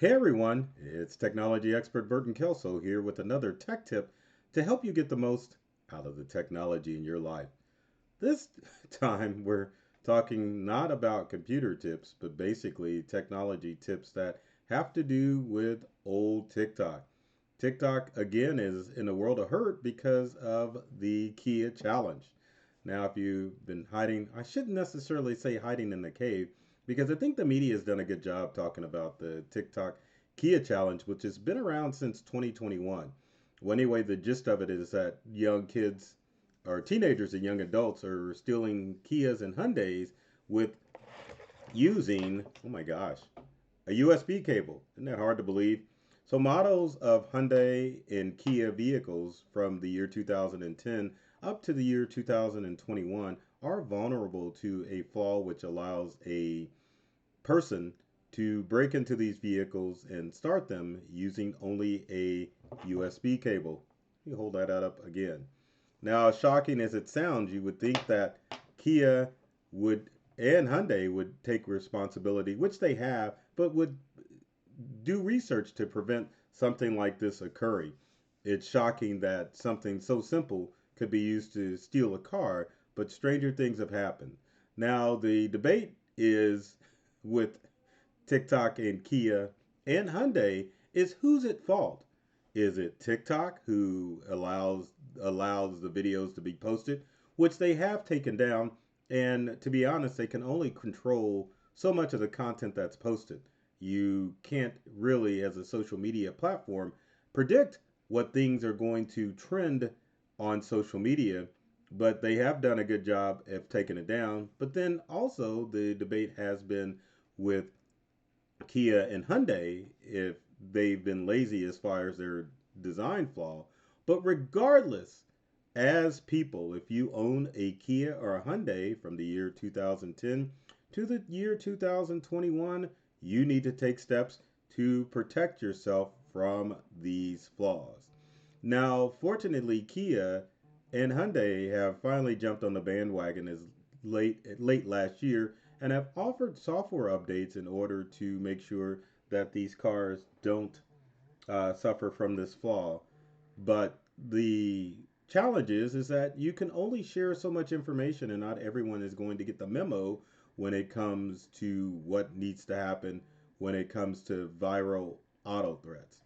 Hey everyone, it's technology expert Burton Kelso here with another tech tip to help you get the most out of the technology in your life. This time we're talking not about computer tips, but basically technology tips that have to do with old TikTok. TikTok again is in a world of hurt because of the Kia challenge. Now, if you've been hiding, I shouldn't necessarily say hiding in the cave because I think the media has done a good job talking about the TikTok Kia challenge, which has been around since 2021. Well, anyway, the gist of it is that young kids or teenagers and young adults are stealing Kias and Hyundais with using, oh my gosh, a USB cable. Isn't that hard to believe? So, models of Hyundai and Kia vehicles from the year 2010 up to the year 2021 are vulnerable to a flaw which allows a person to break into these vehicles and start them using only a USB cable. Let me hold that up again. Now, as shocking as it sounds, you would think that Kia would and Hyundai would take responsibility, which they have, but would do research to prevent something like this occurring. It's shocking that something so simple could be used to steal a car, but stranger things have happened. Now, the debate is with TikTok and Kia and Hyundai is who's at fault? Is it TikTok who allows the videos to be posted, which they have taken down, and to be honest, they can only control so much of the content that's posted. You can't really, as a social media platform, predict what things are going to trend on social media, but they have done a good job of taking it down. But then also, the debate has been with Kia and Hyundai if they've been lazy as far as their design flaw. But regardless, as people, if you own a Kia or a Hyundai from the year 2010 to the year 2021, you need to take steps to protect yourself from these flaws. Now, fortunately, Kia and Hyundai have finally jumped on the bandwagon as late last year and have offered software updates in order to make sure that these cars don't suffer from this flaw. But the challenge is that you can only share so much information, and not everyone is going to get the memo when it comes to what needs to happen when it comes to viral auto threats.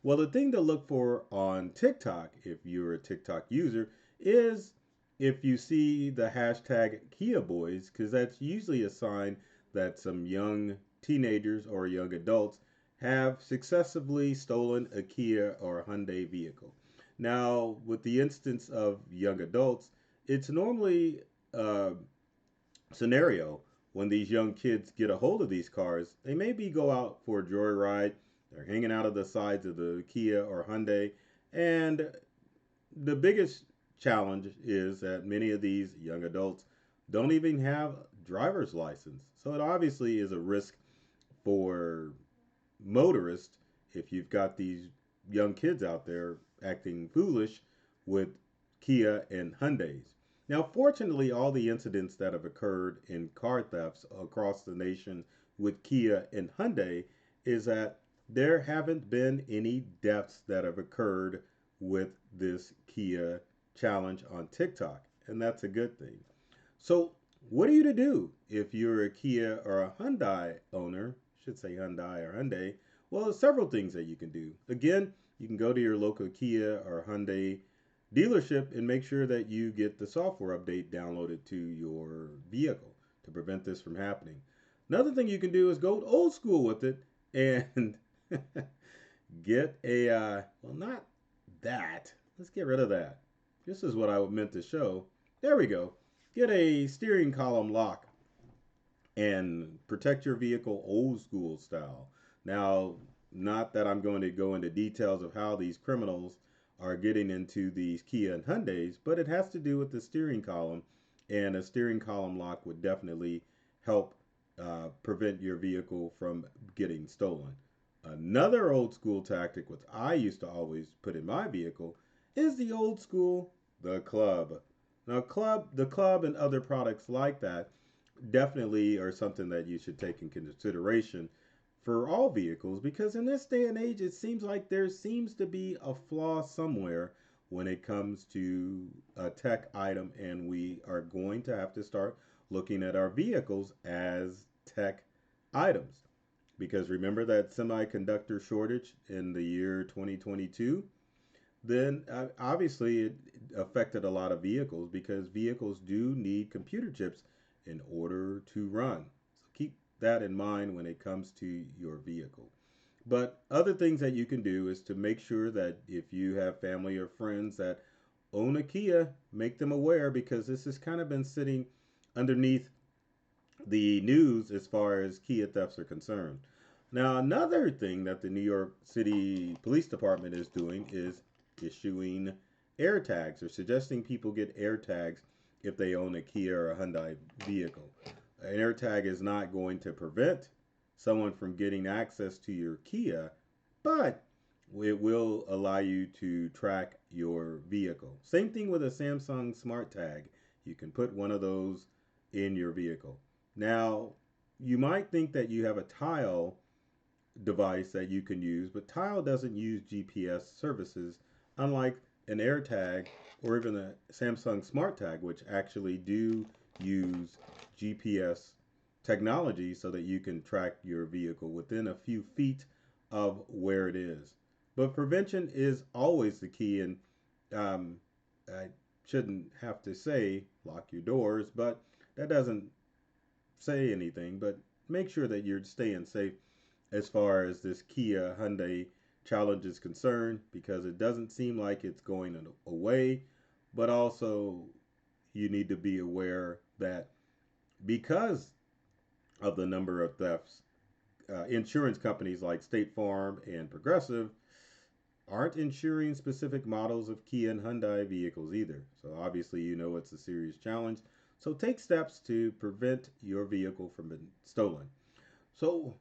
Well, the thing to look for on TikTok, if you're a TikTok user, is if you see the hashtag Kia Boys, because that's usually a sign that some young teenagers or young adults have successfully stolen a Kia or a Hyundai vehicle. Now, with the instance of young adults, it's normally a scenario when these young kids get a hold of these cars. They maybe go out for a joyride, they're hanging out of the sides of the Kia or Hyundai, and the biggest challenge is that many of these young adults don't even have driver's license. So it obviously is a risk for motorists if you've got these young kids out there acting foolish with Kia and Hyundais. Now, fortunately, all the incidents that have occurred in car thefts across the nation with Kia and Hyundai is that there haven't been any deaths that have occurred with this Kia challenge on TikTok, and that's a good thing. So, what are you to do if you're a Kia or a Hyundai owner? Should say Hyundai or Hyundai. Well, there's several things that you can do. Again, you can go to your local Kia or Hyundai dealership and make sure that you get the software update downloaded to your vehicle to prevent this from happening. Another thing you can do is go old school with it and get a, well, not that. Let's get rid of that. This is what I meant to show. There we go. Get a steering column lock and protect your vehicle old school style. Now, not that I'm going to go into details of how these criminals are getting into these Kia and Hyundais, but it has to do with the steering column, and a steering column lock would definitely help prevent your vehicle from getting stolen. Another old school tactic, which I used to always put in my vehicle, is the old school, the club. Now, the club and other products like that definitely are something that you should take in consideration for all vehicles, because in this day and age, it seems like there seems to be a flaw somewhere when it comes to a tech item, and we are going to have to start looking at our vehicles as tech items. Because remember that semiconductor shortage in the year 2022? Then obviously it affected a lot of vehicles because vehicles do need computer chips in order to run. So keep that in mind when it comes to your vehicle. But other things that you can do is to make sure that if you have family or friends that own a Kia, make them aware, because this has kind of been sitting underneath the news as far as Kia thefts are concerned. Now, another thing that the New York City Police Department is doing is issuing air tags, or suggesting people get air tags if they own a Kia or a Hyundai vehicle. An air tag is not going to prevent someone from getting access to your Kia, but it will allow you to track your vehicle. Same thing with a Samsung Smart Tag. You can put one of those in your vehicle. Now, you might think that you have a Tile device that you can use, but Tile doesn't use GPS services, unlike an AirTag or even a Samsung Smart Tag, which actually do use GPS technology so that you can track your vehicle within a few feet of where it is. But prevention is always the key, and um, I shouldn't have to say lock your doors, but that doesn't say anything. But make sure that you're staying safe as far as this Kia Hyundai challenge is concerned, because it doesn't seem like it's going away. But also, you need to be aware that because of the number of thefts, insurance companies like State Farm and Progressive aren't insuring specific models of Kia and Hyundai vehicles either. So obviously, you know it's a serious challenge. So take steps to prevent your vehicle from being stolen. So,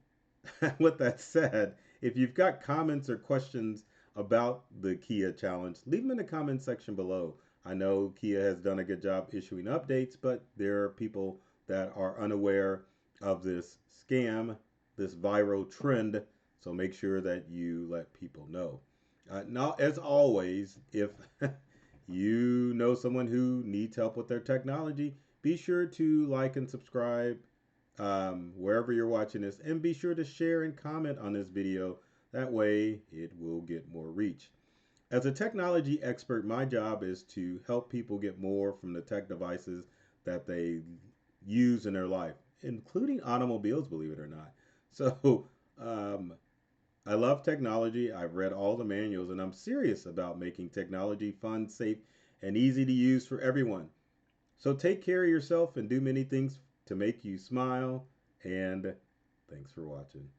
with that said, if you've got comments or questions about the Kia challenge, leave them in the comment section below. I know Kia has done a good job issuing updates, but there are people that are unaware of this scam, this viral trend. So make sure that you let people know. Now, as always, if you know someone who needs help with their technology, be sure to like and subscribe wherever you're watching this, and be sure to share and comment on this video. That way it will get more reach. As a technology expert, my job is to help people get more from the tech devices that they use in their life, including automobiles, believe it or not. So um, I love technology. I've read all the manuals, and I'm serious about making technology fun, safe, and easy to use for everyone. So take care of yourself and do many things to make you smile. And thanks for watching.